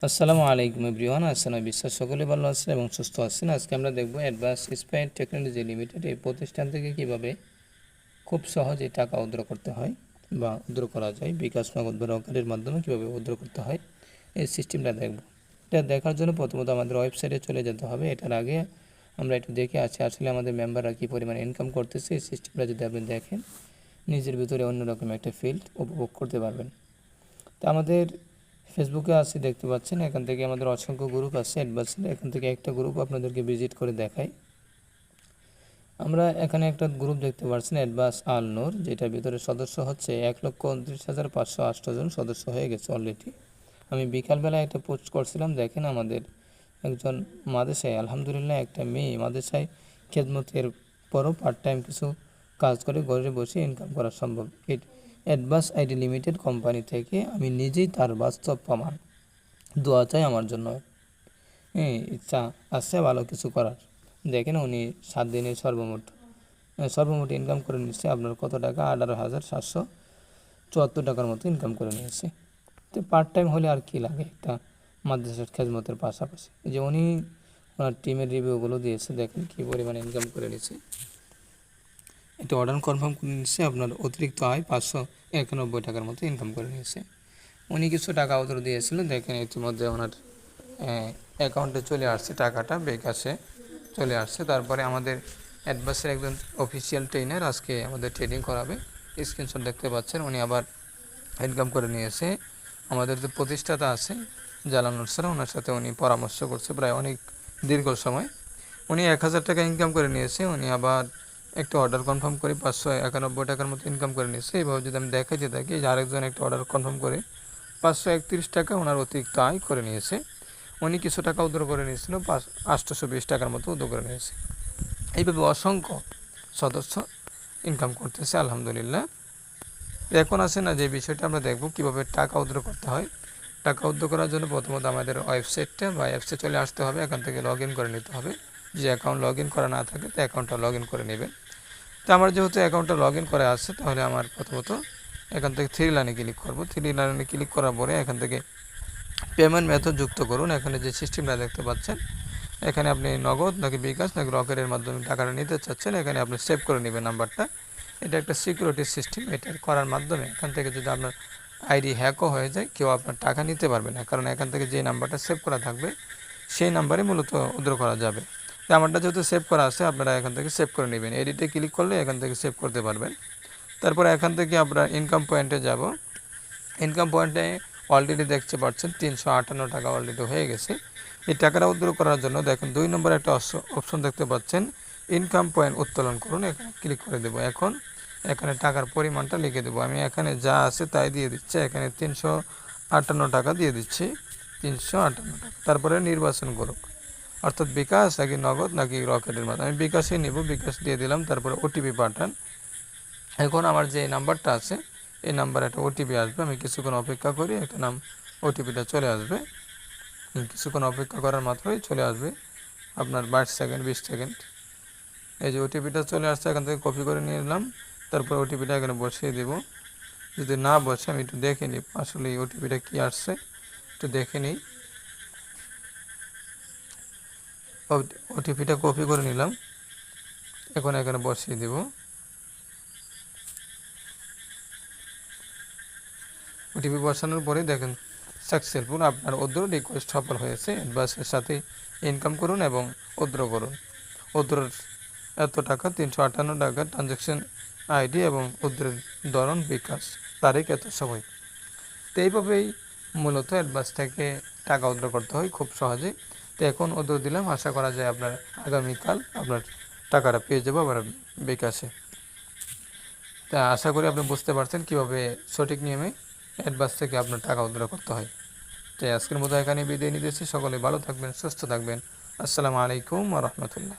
আসসালামু আলাইকুম এভরিওয়ান। আমি বিশ্বাস সকলে ভালো আছেন এবং সুস্থ আছেন। আজকে আমরা দেখব অ্যাডভান্স স্পাইন টেকনোলজি লিমিটেড এই প্রতিষ্ঠান থেকে কিভাবে খুব সহজে টাকা উইথড্র করতে হয় বা উইথড্র করা যায়, বিকাশ নগদ বা রকেটের মাধ্যমে কীভাবে উইথড্র করতে হয় এই সিস্টেমটা দেখব। এটা দেখার জন্য প্রথমত আমাদের ওয়েবসাইটে চলে যেতে হবে। এটার আগে আমরা একটু দেখে আছি আসলে আমাদের মেম্বাররা কী পরিমাণ ইনকাম করতেছে। এই সিস্টেমটা যদি আপনি দেখেন নিজের ভিতরে অন্যরকম একটা ফিল্ড উপভোগ করতে পারবেন। তো আমাদের ফেসবুকে আছে দেখতে পাচ্ছেন, এখান থেকে আমাদের অসংখ্য গ্রুপ আছে অ্যাডভান্সের। এখান থেকে একটা গ্রুপ আপনাদেরকে ভিজিট করে দেখাই। আমরা এখানে একটা গ্রুপ দেখতে পাচ্ছেন অ্যাডভান্স আল নূর, যেটার ভিতরে সদস্য হচ্ছে 1,29,508 জন সদস্য হয়ে গেছে অলরেডি। আমি বিকালবেলা একটা পোস্ট করছিলাম, দেখেন আমাদের একজন মাদ্রাসায় আলহামদুলিল্লাহ একটা মেয়ে মাদ্রাসায় খেদমতের পরও পার্ট টাইম কিছু কাজ করে ঘরে বসে ইনকাম করা সম্ভব। অ্যাডভান্স আইডি লিমিটেড কোম্পানি থেকে আমি নিজেই তার বাস্তব প্রমাণ। দোয়া চাই আমার জন্য, ইচ্ছা আছে ভালো কিছু করার। দেখেন উনি 7 দিনে সর্বমোট ইনকাম করে নিচ্ছে আপনার কত টাকা, 18,774 টাকার মতো ইনকাম করে নিয়েছে। তো পার্ট টাইম হলে আর কি লাগে একটা মাদ্রাসার খেদমতের পাশাপাশি। যে উনি ওনার টিমের রিভিউগুলো দিয়েছে, দেখেন কী পরিমাণে ইনকাম করে নিচ্ছে। এটা অর্ডার কনফার্ম করে নিচ্ছে, আপনার অতিরিক্ত আয় 591 টাকার মতো ইনকাম করে নিয়েছে। উনি কিছু টাকা উত্তর দিয়েছিলেন, দেখেন ইতিমধ্যে ওনার অ্যাকাউন্টে চলে আসছে টাকাটা, বিকাশে চলে আসছে। তারপরে আমাদের অ্যাডভান্সের একজন অফিসিয়াল ট্রেনার আজকে আমাদের ট্রেনিং করাবে, স্ক্রিনশট দেখতে পাচ্ছেন। উনি আবার ইনকাম করে নিয়েছে। আমাদের যে প্রতিষ্ঠাতা আছে জালানুর স্যার, ওনার সাথে উনি পরামর্শ করছে প্রায় অনেক দীর্ঘ সময়। উনি 1,000 টাকা ইনকাম করে নিয়েছে। উনি আবার একটা অর্ডার কনফার্ম করে 591 টাকার মতো ইনকাম করে নিয়েছে। এইভাবে যদি আমি দেখাইতে থাকি, যে আরেকজন একটা অর্ডার কনফার্ম করে 531 টাকা ওনার অতিরিক্ত আয় করে নিয়েছে। উনি কিছু টাকা উদ্ধার করে নিয়েছিল, 820 টাকার মতো উদ্ধার করে নিয়েছে। এইভাবে অসংখ্য সদস্য ইনকাম করতেছে আলহামদুলিল্লাহ। এখন আছে না যে বিষয়টা আমরা দেখব কীভাবে টাকা উদ্ধার করতে হয়। টাকা উদ্ধার করার জন্য প্রথমত আমাদের ওয়েবসাইটটা বা অ্যাপসে চলে আসতে হবে। এখান থেকে লগ ইন করে নিতে হবে। যে অ্যাকাউন্ট লগ ইন করা না থাকে তো অ্যাকাউন্টটা লগ ইন করে নেবেন। তো আমার যেহেতু অ্যাকাউন্টটা লগ ইন করা আছে, তাহলে আমার প্রথমত এখান থেকে 3 লাইনে ক্লিক করব। 3 লাইনে ক্লিক করার পরে এখান থেকে পেমেন্ট মেথড যুক্ত করুন। এখানে যে সিস্টেমটা দেখতে পাচ্ছেন, এখানে আপনি নগদ নাকি বিকাশ নাকি রকেটের মাধ্যমে টাকাটা নিতে চাচ্ছেন, এখানে আপনি সেভ করে নেবেন নাম্বারটা। এটা একটা সিকিউরিটি সিস্টেম। এটা করার মাধ্যমে এখান থেকে যদি আপনার আইডি হ্যাকও হয়ে যায়, কেউ আপনার টাকা নিতে পারবে না, কারণ এখান থেকে যে নাম্বারটা সেভ করা থাকবে সেই নাম্বারে মূলত উদ্ধার করা যাবে। তো আমারটা যেহেতু সেভ করা আছে, আপনারা এখান থেকে সেভ করে নেবেন। এডিটে ক্লিক করলে এখান থেকে সেভ করতে পারবেন। তারপরে এখান থেকে আপনার ইনকাম পয়েন্টে যাব। ইনকাম পয়েন্টে অলরেডি দেখতে পাচ্ছেন 358 টাকা অলরেডি হয়ে গেছে। এই টাকাটা উদ্ধার করার জন্য দেখেন 2 নম্বরে একটা অপশন দেখতে পাচ্ছেন, ইনকাম পয়েন্ট উত্তোলন করুন। এখানে ক্লিক করে দেবো। এখন এখানে টাকার পরিমাণটা লিখে দেবো। আমি এখানে যা আছে তাই দিয়ে দিচ্ছি। এখানে 358 টাকা দিয়ে দিচ্ছি, 358 টাকা। তারপরে নির্বাচন করুক, অর্থাৎ বিকাশ নাকি নগদ নাকি রকেটের মাধ্যমে। আমি বিকাশে নিব, বিকাশ দিয়ে দিলাম। তারপরে ওটিপি পাঠান। এখন আমার যে নাম্বারটা আছে এই নাম্বারে একটা ওটিপি আসবে। আমি কিছুক্ষণ অপেক্ষা করি, একটা ওটিপিটা চলে আসবে। কিছুক্ষণ অপেক্ষা করার মাত্রই চলে আসবে আপনার 22 সেকেন্ড 20 সেকেন্ড। এই যে ওটিপিটা চলে আসছে, এখান থেকে কপি করে নিয়ে নিলাম। তারপর ওটিপিটা এখানে বসিয়ে দেব। যদি না বসে আমি একটু দেখে নিই আসলে এই ওটিপিটা কী আসছে, একটু দেখে নিই। ওটিপিটা কপি করে নিলাম, এখন এখানে বসিয়ে দেব। ওটিপি বসানোর পরে দেখেন সাকসেসফুল, আপনার উদ্র রিকোয়েস্ট সফল হয়েছে। অ্যাডভান্সের সাথে ইনকাম করুন এবং উদ্র করুন। উদ্রের এত টাকা 358 টাকা, ট্রানজ্যাকশন আইডি এবং উদ্রের ধরন বিকাশ, তারিখ এত সময়। তো এইভাবেই মূলত অ্যাডভান্স থেকে টাকা উদ্র করতে হয় খুব সহজে। তো এখন উদ্র দিলাম, আশা করা যায় আপনার আগামীকাল আপনার টাকাটা পেয়ে যাবো আবার বিকাশে। তা আশা করি আপনি বুঝতে পারছেন কীভাবে সঠিক নিয়মে অ্যাডভান্স থেকে আপনার টাকা উদ্ধার করতে হয়। তাই আজকের মতো এখানে বিদায় নিতেছি। সকলে ভালো থাকবেন, সুস্থ থাকবেন। আসসালামু আলাইকুম ওয়া রাহমাতুল্লাহ।